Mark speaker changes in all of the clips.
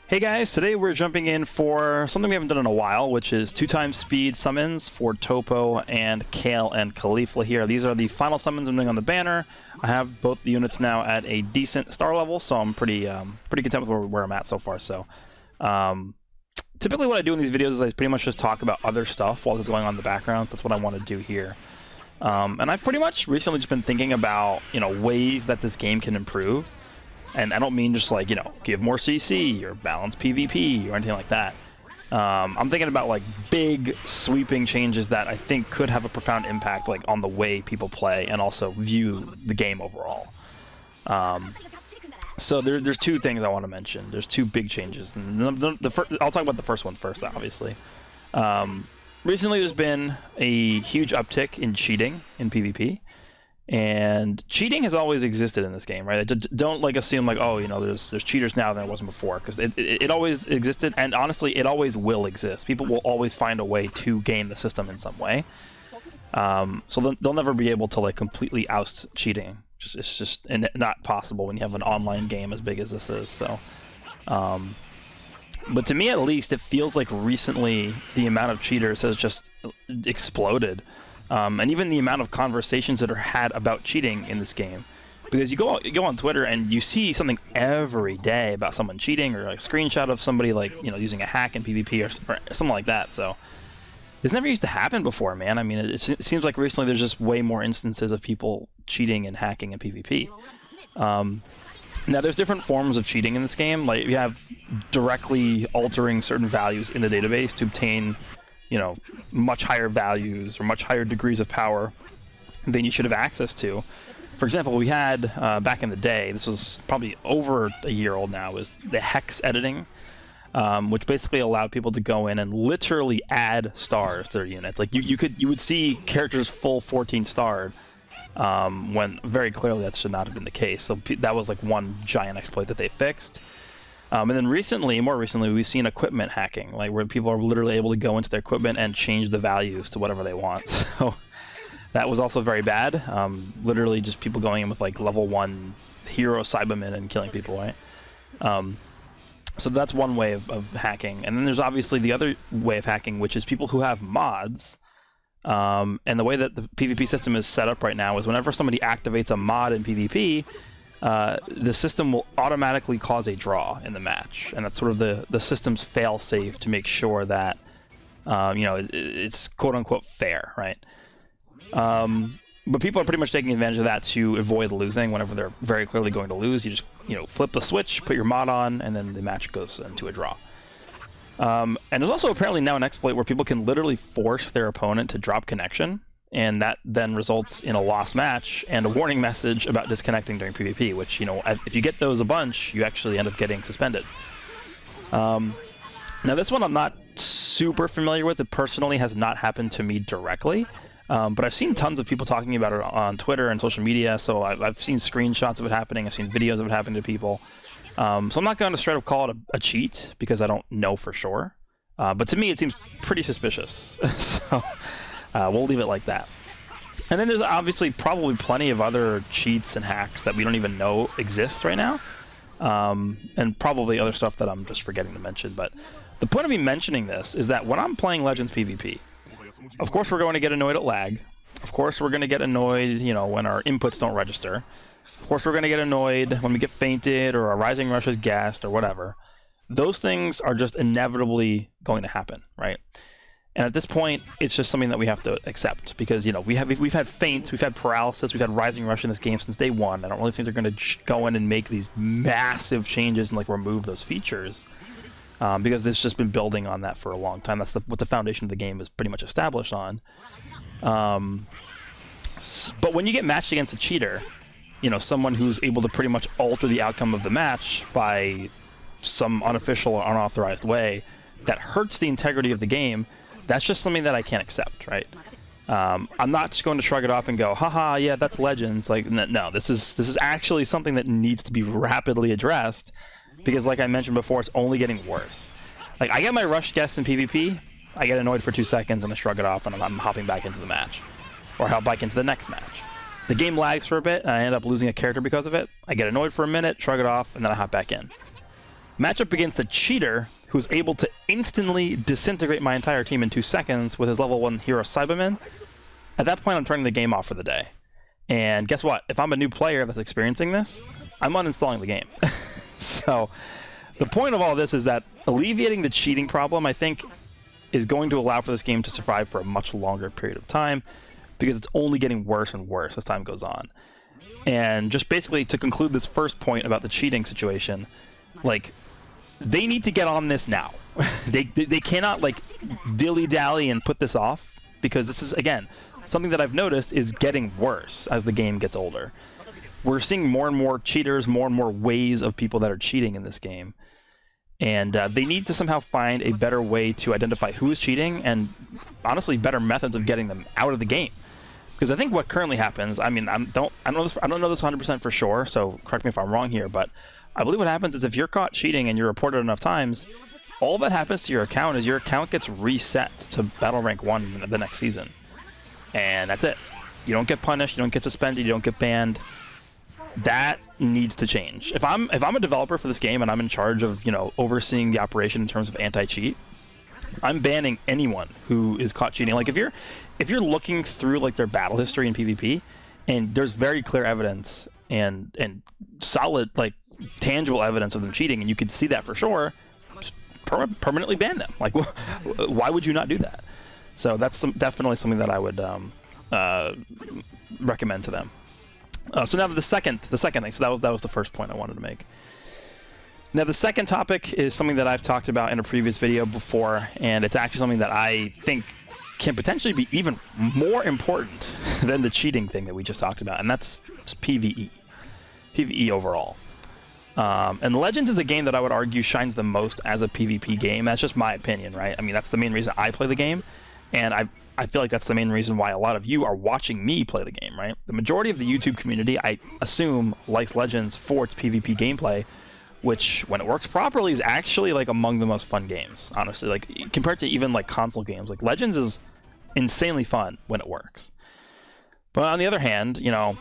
Speaker 1: Hey guys, today we're jumping in for something we haven't done in a while, which is 2x speed summons for TOPPO and Kale and Caulifla here. These are the final summons I'm doing on the banner. I have both the units now at a decent star level, so I'm pretty content with where I'm at so far. So, typically what I do in these videos is I pretty much just talk about other stuff while this is going on in the background. That's what I want to do here. And I've pretty much recently just been thinking about, ways that this game can improve. And I don't mean just like, give more CC or balance PvP or anything like that. I'm thinking about like big sweeping changes that I think could have a profound impact like on the way people play and also view the game overall. So there's two things I want to mention. There's two big changes. And I'll talk about the first one first, obviously. Recently there's been a huge uptick in cheating in PvP. And cheating has always existed in this game, right? Don't like assume like, oh, there's cheaters now than there wasn't before, because it always existed, and honestly, it always will exist. People will always find a way to game the system in some way. So they'll never be able to like completely oust cheating. It's just not possible when you have an online game as big as this is. So, but to me at least, it feels like recently the amount of cheaters has just exploded. And even the amount of conversations that are had about cheating in this game, because you go on Twitter and you see something every day about someone cheating, or like a screenshot of somebody like using a hack in PvP or something like that. So this never used to happen before, man. I mean, it seems like recently there's just way more instances of people cheating and hacking in PvP. Now there's different forms of cheating in this game. Like you have directly altering certain values in the database to obtain much higher values or much higher degrees of power than you should have access to. For example, we had back in the day, this was probably over a year old now, is the Hex Editing, which basically allowed people to go in and literally add stars to their units. Like you would see characters full 14 starred, when very clearly that should not have been the case. So that was like one giant exploit that they fixed. And then more recently, we've seen equipment hacking, like where people are literally able to go into their equipment and change the values to whatever they want. So that was also very bad. Literally just people going in with like level 1 hero Cybermen and killing people, right? So that's one way of hacking. And then there's obviously the other way of hacking, which is people who have mods. And the way that the PvP system is set up right now is whenever somebody activates a mod in PvP, the system will automatically cause a draw in the match, and that's sort of the system's fail-safe to make sure that it's quote-unquote fair, right? But people are pretty much taking advantage of that to avoid losing whenever they're very clearly going to lose. You just flip the switch, put your mod on, and then the match goes into a draw. And there's also apparently now an exploit where people can literally force their opponent to drop connection, and that then results in a lost match and a warning message about disconnecting during PvP, which, if you get those a bunch, you actually end up getting suspended. Now this one I'm not super familiar with. It personally has not happened to me directly, but I've seen tons of people talking about it on Twitter and social media, so I've seen screenshots of it happening, I've seen videos of it happening to people. So I'm not going to straight up call it a cheat, because I don't know for sure. But to me it seems pretty suspicious. So we'll leave it like that. And then there's obviously probably plenty of other cheats and hacks that we don't even know exist right now. And probably other stuff that I'm just forgetting to mention. But the point of me mentioning this is that when I'm playing Legends PvP, of course we're going to get annoyed at lag. Of course we're going to get annoyed, when our inputs don't register. Of course we're going to get annoyed when we get fainted or our Rising Rush is gassed or whatever. Those things are just inevitably going to happen, right? And at this point, it's just something that we have to accept, because we've had feints, we've had paralysis, we've had Rising Rush in this game since day one. I don't really think they're going to go in and make these massive changes and like remove those features, because it's just been building on that for a long time. That's what the foundation of the game is pretty much established on. But when you get matched against a cheater, someone who's able to pretty much alter the outcome of the match by some unofficial or unauthorized way that hurts the integrity of the game, that's just something that I can't accept, right? I'm not just going to shrug it off and go, haha, yeah, that's Legends. Like, no, this is actually something that needs to be rapidly addressed, because like I mentioned before, it's only getting worse. Like, I get my rush guess in PvP, I get annoyed for 2 seconds and I shrug it off and I'm hopping back into the match, or hop back into the next match. The game lags for a bit and I end up losing a character because of it. I get annoyed for a minute, shrug it off, and then I hop back in. match up against a cheater who's able to instantly disintegrate my entire team in 2 seconds with his level 1 hero Cyberman, at that point I'm turning the game off for the day. And guess what? If I'm a new player that's experiencing this, I'm uninstalling the game. So the point of all this is that alleviating the cheating problem, I think, is going to allow for this game to survive for a much longer period of time, because it's only getting worse and worse as time goes on. And just basically to conclude this first point about the cheating situation, like, they need to get on this now. they cannot, like, dilly-dally and put this off, because this is, again, something that I've noticed is getting worse as the game gets older. We're seeing more and more cheaters, more and more ways of people that are cheating in this game. And they need to somehow find a better way to identify who is cheating, and honestly, better methods of getting them out of the game. Because I think what currently happens, I mean, I don't know this 100% for sure, so correct me if I'm wrong here, but I believe what happens is if you're caught cheating and you're reported enough times, all that happens to your account is your account gets reset to Battle Rank 1 the next season. And that's it. You don't get punished, you don't get suspended, you don't get banned. That needs to change. If I'm a developer for this game and I'm in charge of, you know, overseeing the operation in terms of anti-cheat, I'm banning anyone who is caught cheating. Like, if you're looking through, like, their battle history in PvP, and there's very clear evidence and solid, like, tangible evidence of them cheating, and you can see that for sure, just permanently ban them. Like, why would you not do that? So that's definitely something that I would recommend to them. So now the second thing. So that was the first point I wanted to make. Now the second topic is something that I've talked about in a previous video before, and it's actually something that I think can potentially be even more important than the cheating thing that we just talked about, and that's PvE. PvE overall. And Legends is a game that I would argue shines the most as a PvP game. That's just my opinion, right? I mean, that's the main reason I play the game, and I feel like that's the main reason why a lot of you are watching me play the game, right? The majority of the YouTube community, I assume, likes Legends for its PvP gameplay, which, when it works properly, is actually, like, among the most fun games, honestly. Like, compared to even, like, console games, like, Legends is insanely fun when it works. But on the other hand, you know,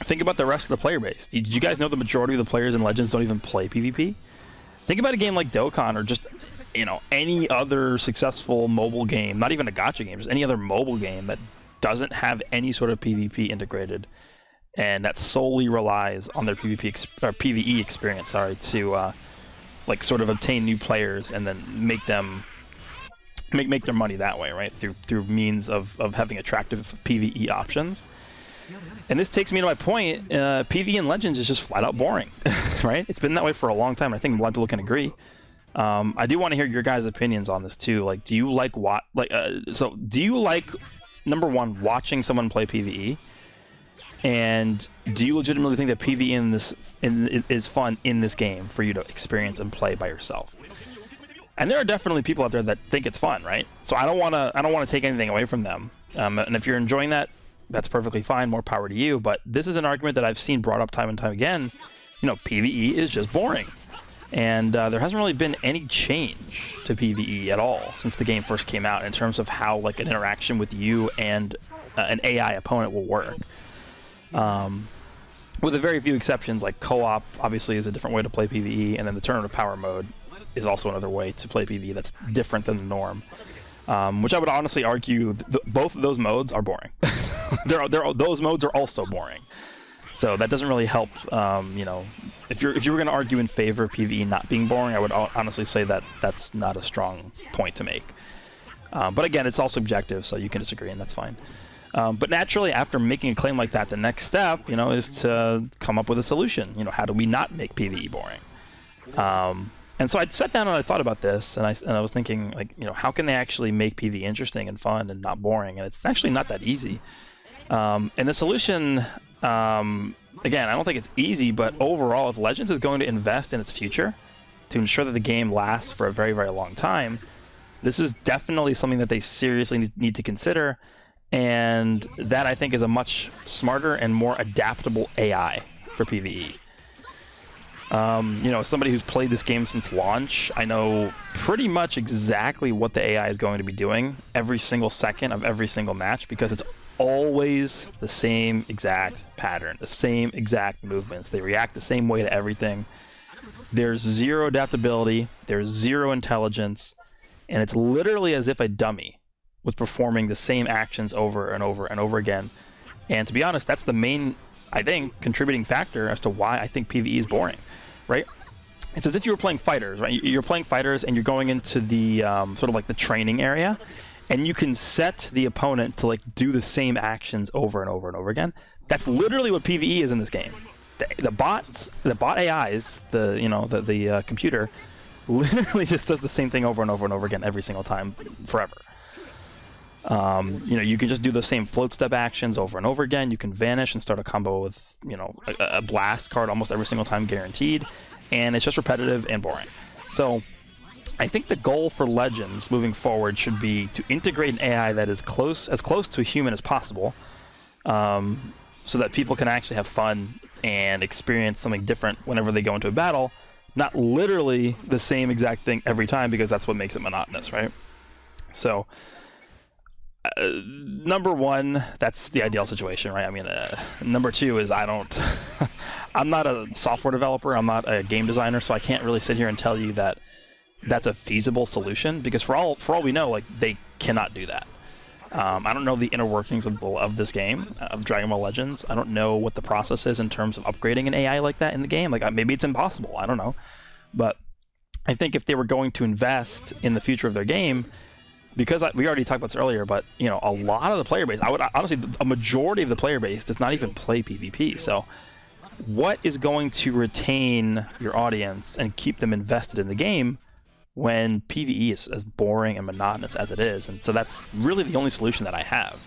Speaker 1: think about the rest of the player base. Did you guys know the majority of the players in Legends don't even play PvP? Think about a game like Dokkan, or just, you know, any other successful mobile game, not even a gacha game, just any other mobile game that doesn't have any sort of PvP integrated, and that solely relies on their PvE experience, sorry, to like, sort of obtain new players and then make them make their money that way, right? Through means of having attractive PvE options. And this takes me to my point. PvE in Legends is just flat out boring, right? It's been that way for a long time. I think a lot of people can agree. I do want to hear your guys' opinions on this too. Like, do you like do you like, number one, watching someone play PvE? And do you legitimately think that PvE is fun in this game for you to experience and play by yourself? And there are definitely people out there that think it's fun, right? So I don't want to take anything away from them. And if you're enjoying that, that's perfectly fine. More power to you. But this is an argument that I've seen brought up time and time again. You know, PvE is just boring. And there hasn't really been any change to PvE at all since the game first came out in terms of how, like, an interaction with you and an AI opponent will work. With a very few exceptions, like co-op obviously is a different way to play PvE, and then the Tournament of Power mode is also another way to play PvE that's different than the norm. Which I would honestly argue both of those modes are boring. Those modes are also boring. So that doesn't really help. You know, if you were going to argue in favor of PvE not being boring, I would honestly say that that's not a strong point to make. But again, it's all subjective, so you can disagree, and that's fine. But naturally, after making a claim like that, the next step, you know, is to come up with a solution. You know, how do we not make PvE boring? And so I sat down and I thought about this, and I was thinking, like, you know, how can they actually make PvE interesting and fun and not boring? And it's actually not that easy. And the solution, again, I don't think it's easy, but overall, if Legends is going to invest in its future to ensure that the game lasts for a very, very long time, this is definitely something that they seriously need to consider. And that, I think, is a much smarter and more adaptable AI for PvE. You know, as somebody who's played this game since launch, I know pretty much exactly what the AI is going to be doing every single second of every single match, because it's always the same exact pattern, the same exact movements. They react the same way to everything. There's zero adaptability, there's zero intelligence, and it's literally as if a dummy was performing the same actions over and over and over again. And to be honest, that's the main, I think, contributing factor as to why I think PvE is boring, right? It's as if you were playing fighters, right? You're playing fighters and you're going into the sort of like the training area, and you can set the opponent to like do the same actions over and over and over again. That's literally what PvE is in this game. The bot AIs, the computer, literally just does the same thing over and over and over again every single time, forever. You can just do the same float step actions over and over again. You can vanish and start a combo with, a blast card almost every single time, guaranteed. And it's just repetitive and boring. So I think the goal for Legends moving forward should be to integrate an AI that is as close to a human as possible, so that people can actually have fun and experience something different whenever they go into a battle. Not literally the same exact thing every time, because that's what makes it monotonous, right? So number one, that's the ideal situation, right? I mean, number two is I'm not a software developer, I'm not a game designer, so I can't really sit here and tell you that that's a feasible solution, because for all we know, like, they cannot do that. I don't know the inner workings of this game, of Dragon Ball Legends. I don't know what the process is in terms of upgrading an AI like that in the game. Like, maybe it's impossible, I don't know. But I think if they were going to invest in the future of their game, because we already talked about this earlier, but a lot of the player base, honestly, a majority of the player base does not even play PvP. So what is going to retain your audience and keep them invested in the game when PvE is as boring and monotonous as it is? And so that's really the only solution that I have,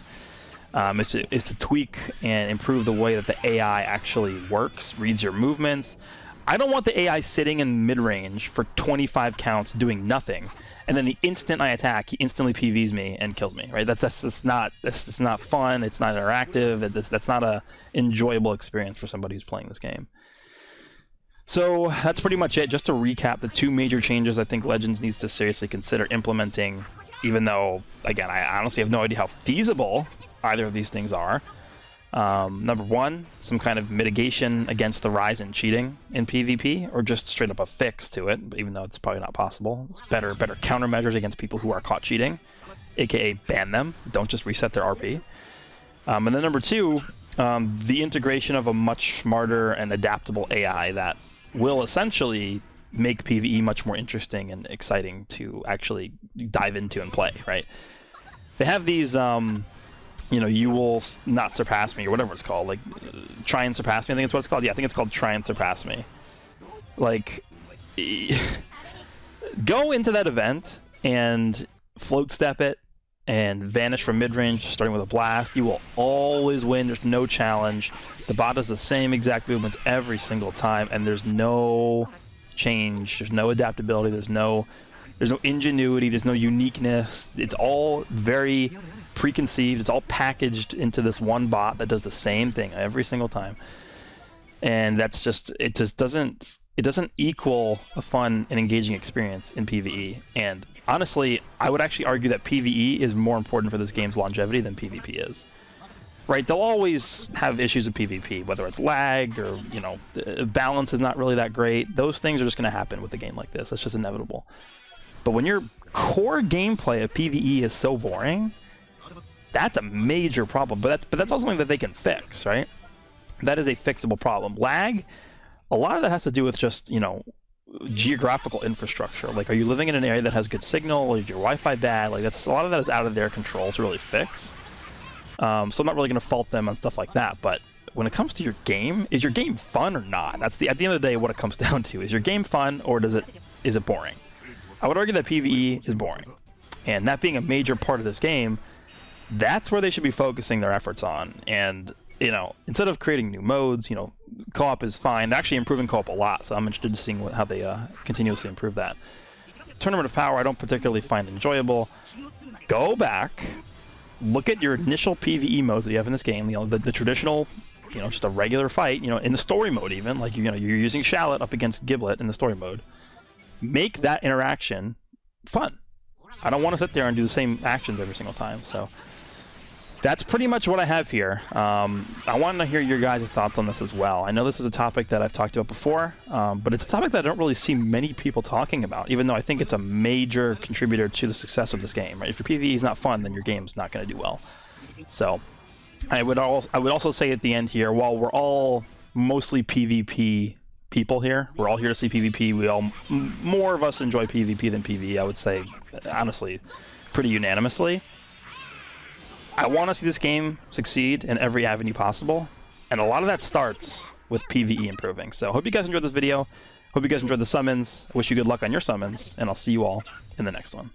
Speaker 1: is to tweak and improve the way that the AI actually works, reads your movements. I don't want the AI sitting in mid-range for 25 counts doing nothing, and then the instant I attack, he instantly PVs me and kills me, right? That's just not fun, it's not interactive, that's not a enjoyable experience for somebody who's playing this game. So that's pretty much it. Just to recap, the two major changes I think Legends needs to seriously consider implementing, even though, again, I honestly have no idea how feasible either of these things are. Number one, some kind of mitigation against the rise in cheating in PvP, or just straight up a fix to it, even though it's probably not possible. Better countermeasures against people who are caught cheating, aka ban them, don't just reset their RP. And then number two, the integration of a much smarter and adaptable AI that will essentially make PvE much more interesting and exciting to actually dive into and play, right? They have these, you will not surpass me, or whatever it's called, like, try and surpass me, I think it's what it's called. Yeah, I think it's called try and surpass me. Like, go into that event and float step it and vanish from mid-range, starting with a blast. You will always win. There's no challenge. The bot does the same exact movements every single time, and there's no change. There's no adaptability. There's no ingenuity. There's no uniqueness. It's all very preconceived. It's all packaged into this one bot that does the same thing every single time, and it just doesn't equal a fun and engaging experience in PvE. And honestly, I would actually argue that PvE is more important for this game's longevity than PvP is. Right? They'll always have issues with PvP, whether it's lag or, balance is not really that great. Those things are just going to happen with a game like this. That's just inevitable. But when your core gameplay of PvE is so boring, that's a major problem. But that's also something that they can fix, right? That is a fixable problem. Lag, a lot of that has to do with just, geographical infrastructure. Like, are you living in an area that has good signal, or is your Wi-Fi bad? Like, a lot of that is out of their control to really fix. So I'm not really going to fault them on stuff like that. But when it comes to your game, is your game fun or not? That's at the end of the day what it comes down to. Is your game fun, or is it boring? I would argue that PvE is boring, and that being a major part of this game, that's where they should be focusing their efforts on. And instead of creating new modes, co-op is fine. They're actually improving co-op a lot, so I'm interested in seeing how they continuously improve that. Tournament of Power I don't particularly find enjoyable. Go back, look at your initial PvE modes that you have in this game, the traditional, just a regular fight, in the story mode even, like, you're using Shallot up against Giblet in the story mode. Make that interaction fun. I don't want to sit there and do the same actions every single time, so that's pretty much what I have here. I wanted to hear your guys' thoughts on this as well. I know this is a topic that I've talked about before, but it's a topic that I don't really see many people talking about, even though I think it's a major contributor to the success of this game. Right? If your PvE is not fun, then your game's not going to do well. So I would also say at the end here, while we're all mostly PvP people here, we're all here to see PvP. We all, more of us enjoy PvP than PvE, I would say, honestly, pretty unanimously. I want to see this game succeed in every avenue possible, and a lot of that starts with PvE improving. So hope you guys enjoyed this video. Hope you guys enjoyed the summons. Wish you good luck on your summons, and I'll see you all in the next one.